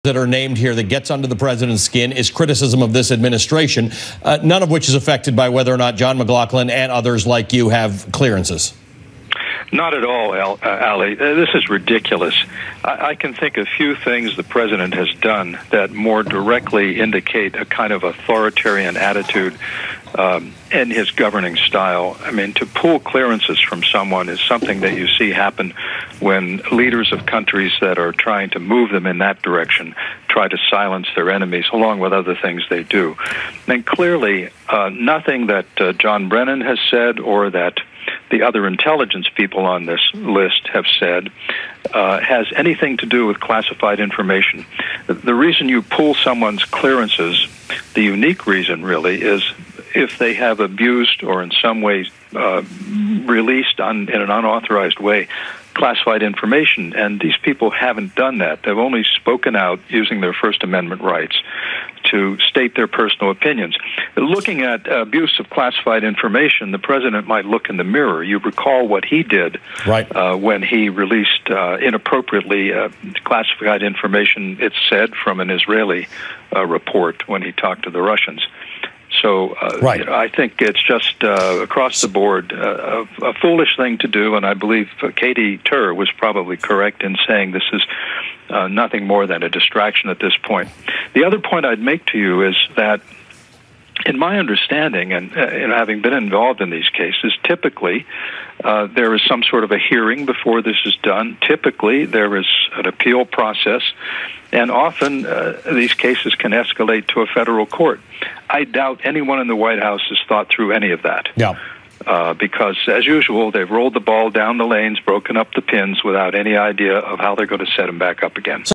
that are named here that gets under the president's skin is criticism of this administration, none of which is affected by whether or not John McLaughlin and others like you have clearances. Not at all, Ali. This is ridiculous. I can think of few things the president has done that more directly indicate a kind of authoritarian attitude in his governing style. I mean, to pull clearances from someone is something that you see happen when leaders of countries that are trying to move them in that direction try to silence their enemies, along with other things they do. And clearly, nothing that John Brennan has said or that the other intelligence people on this list have said has anything to do with classified information. The reason you pull someone's clearances, the unique reason really, is if they have abused or in some way released in an unauthorized way classified information, and these people haven't done that. They've only spoken out using their First Amendment rights to state their personal opinions. Looking at abuse of classified information, the president might look in the mirror. You recall what he did when he released inappropriately classified information, it's said, from an Israeli report when he talked to the Russians. So I think it's just across the board a foolish thing to do, and I believe Katie Tur was probably correct in saying this is nothing more than a distraction at this point. The other point I'd make to you is that, in my understanding, and having been involved in these cases, typically there is some sort of a hearing before this is done. Typically there is an appeal process, and often these cases can escalate to a federal court. I doubt anyone in the White House has thought through any of that. Yeah. Because, as usual, they've rolled the ball down the lanes, broken up the pins without any idea of how they're going to set them back up again.